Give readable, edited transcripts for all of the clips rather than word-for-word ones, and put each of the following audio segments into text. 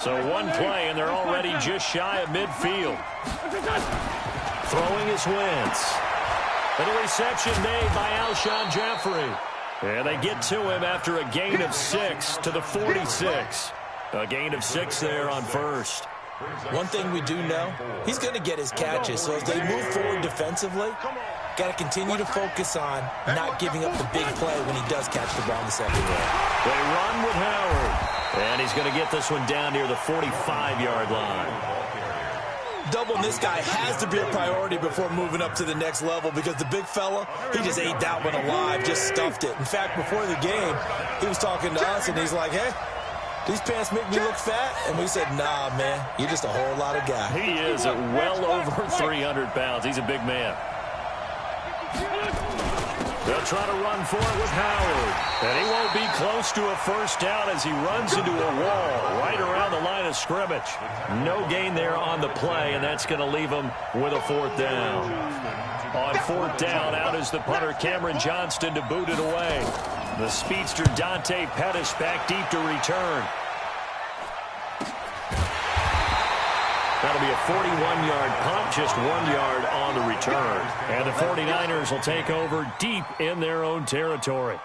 So one play, and they're already just shy of midfield. Throwing is Wentz. And a reception made by Alshon Jeffrey. And they get to him after a gain of 6 to the 46. A gain of 6 there on first. One thing we do know, he's going to get his catches. So as they move forward defensively, got to continue to focus on not giving up the big play when he does catch the ball in the secondary. They run with Howard. And he's going to get this one down near the 45-yard line. Doubling this guy has to be a priority before moving up to the next level because the big fella, he just ate that one alive, just stuffed it. In fact, before the game, he was talking to us, and he's like, hey, these pants make me look fat? And we said, nah, man, you're just a whole lot of guy. He is at well over 300 pounds. He's a big man. They'll try to run for it with Howard. And he won't be close to a first down as he runs into a wall right around the line of scrimmage. No gain there on the play, and that's going to leave him with a 4th down. On 4th down, out is the punter Cameron Johnston to boot it away. The speedster Dante Pettis back deep to return. That'll be a 41-yard punt, just 1 yard on the return. And the 49ers will take over deep in their own territory.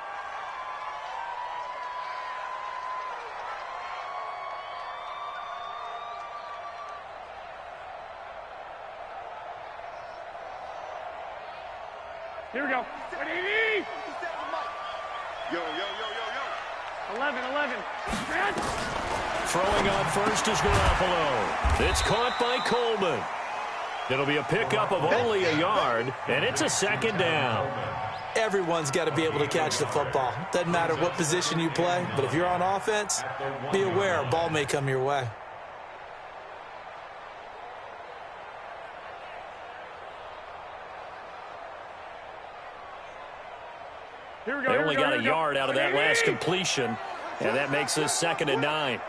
Here we go. Yo. 11. Throwing on first is Garoppolo. It's caught by Coleman. It'll be a pickup of only a yard, and it's a 2nd down. Everyone's got to be able to catch the football. Doesn't matter what position you play, but if you're on offense, be aware a ball may come your way. They only got a yard out of that last completion, and that makes this 2nd and 9.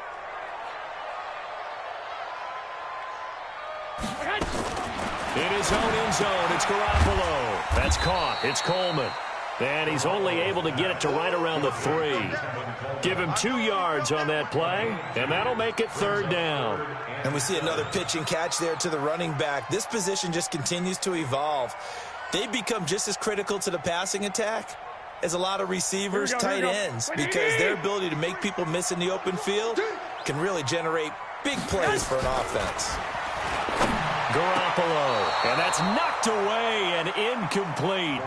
In his own end zone, it's Garoppolo. That's caught. It's Coleman. And he's only able to get it to right around the 3. Give him 2 yards on that play, and that'll make it 3rd down. And we see another pitch and catch there to the running back. This position just continues to evolve. They become just as critical to the passing attack as a lot of receivers, tight ends, because their ability to make people miss in the open field can really generate big plays for an offense. Garoppolo, and that's knocked away and incomplete.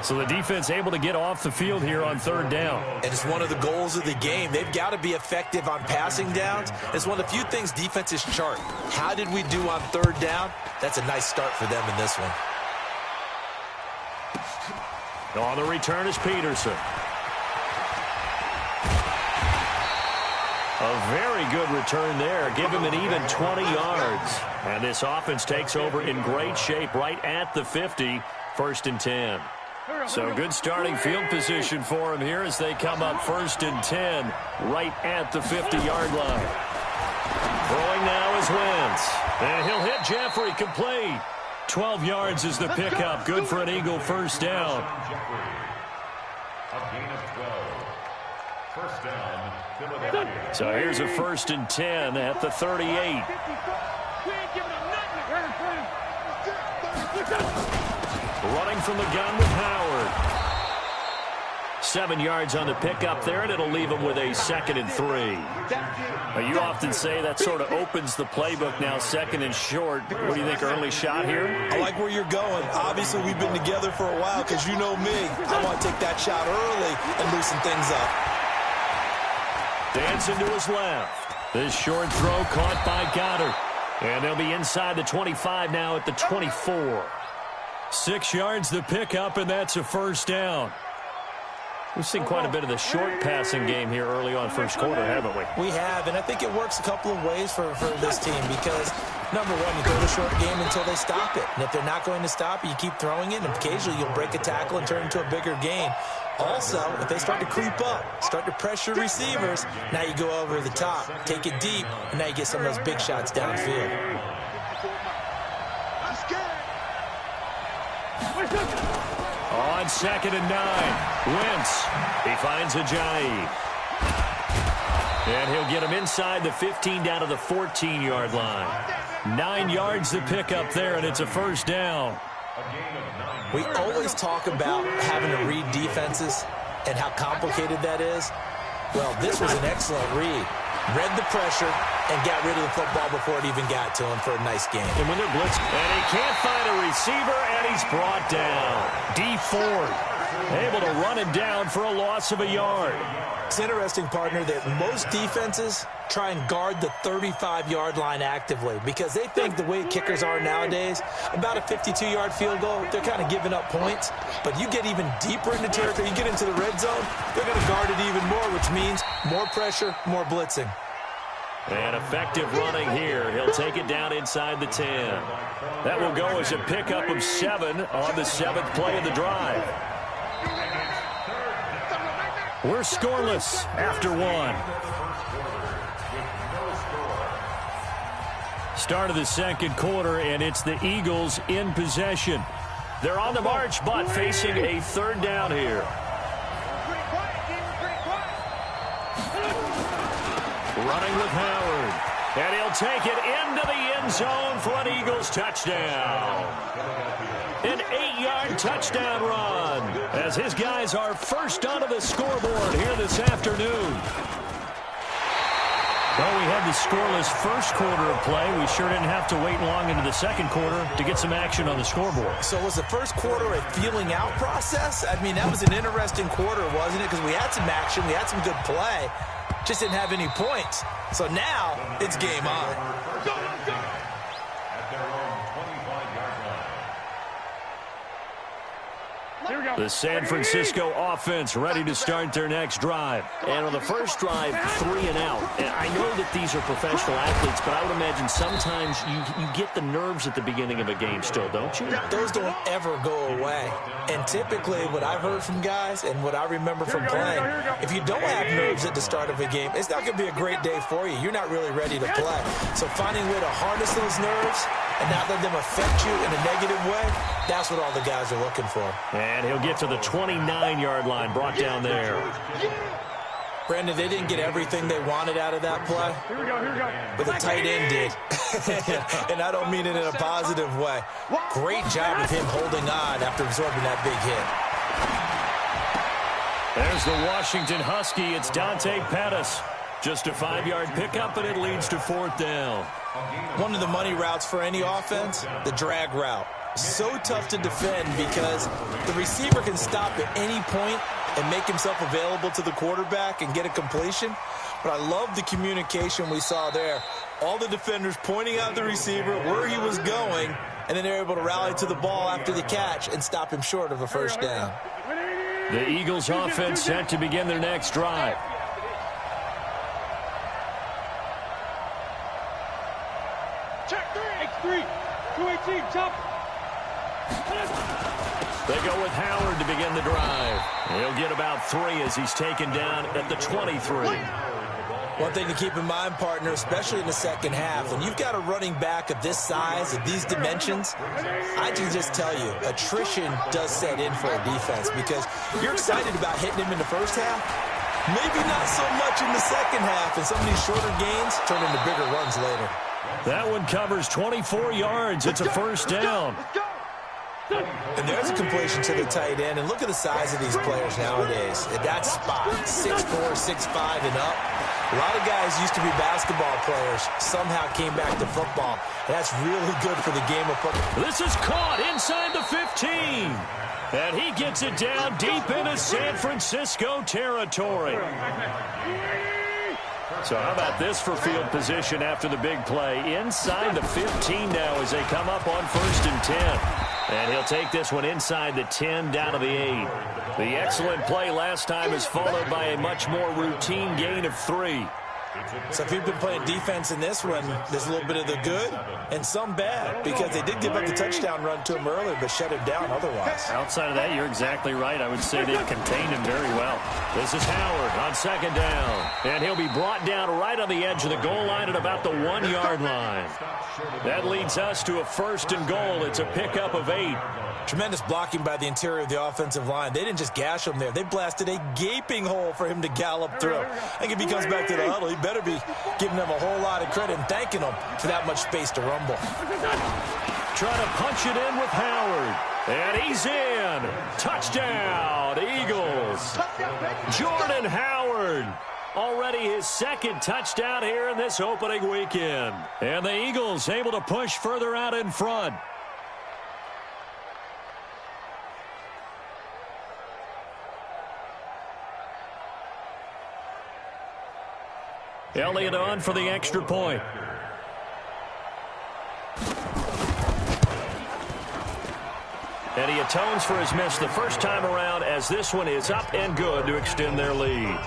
So the defense able to get off the field here on 3rd down. And it's one of the goals of the game. They've got to be effective on passing downs. It's one of the few things defenses chart. How did we do on 3rd down? That's a nice start for them in this one. On the return is Peterson. A very good return there. Give him an even 20 yards. And this offense takes over in great shape right at the 50, 1st and 10. So good starting field position for him here as they come up 1st and 10 right at the 50-yard line. Throwing now is Wentz. And he'll hit Jeffrey complete. 12 yards is the pickup. Good for an Eagle 1st down. So here's a 1st and 10 at the 38. Running from the gun with Howard. 7 yards on the pickup there, and it'll leave him with a 2nd and 3. Now, you often say that sort of opens the playbook now, 2nd and short. What do you think, early shot here? I like where you're going. Obviously, we've been together for a while because you know me. I want to take that shot early and loosen things up. Dancing to his left. This short throw caught by Goddard. And they'll be inside the 25 now at the 24. 6 yards the pickup, and that's a 1st down. We've seen quite a bit of the short passing game here early on 1st quarter, haven't we? We have, and I think it works a couple of ways for this team because, number one, you go the short game until they stop it. And if they're not going to stop it, you keep throwing it, and occasionally you'll break a tackle and turn it into a bigger gain. Also, if they start to creep up, start to pressure receivers, now you go over the top, take it deep, and now you get some of those big shots downfield. On 2nd and 9, Wentz. He finds Ajayi. And he'll get him inside the 15 down to the 14-yard line. 9 yards to pick up there, and it's a first down. We always talk about having to read defenses and how complicated that is. Well, this was an excellent read. Read the pressure and got rid of the football before it even got to him for a nice game. And when they're blitzing, and he can't find a receiver, and he's brought down. D Ford able to run him down for a loss of a yard. It's interesting, partner, that most defenses try and guard the 35-yard line actively because they think the way kickers are nowadays, about a 52-yard field goal, they're kind of giving up points. But you get even deeper into territory, you get into the red zone, they're going to guard it even more, which means more pressure, more blitzing. And effective running here. He'll take it down inside the 10. That will go as a pickup of 7 on the 7th play of the drive. We're scoreless after 1. Start of the second quarter, and it's the Eagles in possession. They're on the march, but facing a third down here. Running with Howard. And he'll take it into the end zone for an Eagles touchdown. An 8-yard touchdown run as his guys are first onto the scoreboard here this afternoon. Well, we had the scoreless first quarter of play. We sure didn't have to wait long into the second quarter to get some action on the scoreboard. So was the first quarter a feeling out process? I mean, that was an interesting quarter, wasn't it? Because we had some action, we had some good play, just didn't have any points. So now it's game on. The San Francisco offense ready to start their next drive. And on the first drive, 3 and out. And I know that these are professional athletes, but I would imagine sometimes you get the nerves at the beginning of a game still, don't you? Those don't ever go away. And typically what I've heard from guys and what I remember from playing, if you don't have nerves at the start of a game, it's not going to be a great day for you. You're not really ready to play. So finding a way to harness those nerves and not let them affect you in a negative way, that's what all the guys are looking for. And he'll get to the 29-yard line, brought down there. Brandon, they didn't get everything they wanted out of that play. Here we go. But the tight end did. And I don't mean it in a positive way. Great job of him holding on after absorbing that big hit. There's the Washington Husky. It's Dante Pettis. Just a 5-yard pickup, and it leads to 4th down. One of the money routes for any offense, the drag route. So tough to defend because the receiver can stop at any point and make himself available to the quarterback and get a completion. But I love the communication we saw there. All the defenders pointing out the receiver, where he was going, and then they're able to rally to the ball after the catch and stop him short of a first down. The Eagles offense set to begin their next drive. Check 3. 218, top. They go with Howard to begin the drive. He'll get about 3 as he's taken down at the 23. One thing to keep in mind, partner, especially in the second half, when you've got a running back of this size, of these dimensions, I can just tell you, attrition does set in for a defense because you're excited about hitting him in the first half, maybe not so much in the second half, and some of these shorter gains turn into bigger runs later. That one covers 24 yards. It's a first down. And there's a completion to the tight end. And look at the size of these players nowadays. At that spot, 6'4", 6'5", and up. A lot of guys used to be basketball players, somehow came back to football. And that's really good for the game of football. This is caught inside the 15. And he gets it down deep into San Francisco territory. So how about this for field position after the big play? Inside the 15 now as they come up on 1st and 10. And he'll take this one inside the 10 down to the 8. The excellent play last time is followed by a much more routine gain of 3. So if you've been playing defense in this one, there's a little bit of the good and some bad because they did give up the touchdown run to him earlier but shut him down otherwise. Outside of that, you're exactly right. I would say they've contained him very well. This is Howard on 2nd down. And he'll be brought down right on the edge of the goal line at about the 1-yard line. That leads us to a 1st and goal. It's a pickup of 8. Tremendous blocking by the interior of the offensive line. They didn't just gash him there. They blasted a gaping hole for him to gallop through. I think if he comes back to the huddle, he'd better be giving them a whole lot of credit and thanking them for that much space to rumble. Trying to punch it in with Howard. And he's in. Touchdown, Eagles. Jordan Howard. Already his second touchdown here in this opening weekend. And the Eagles able to push further out in front. Elliott on for the extra point. And he atones for his miss the first time around as this one is up and good to extend their lead.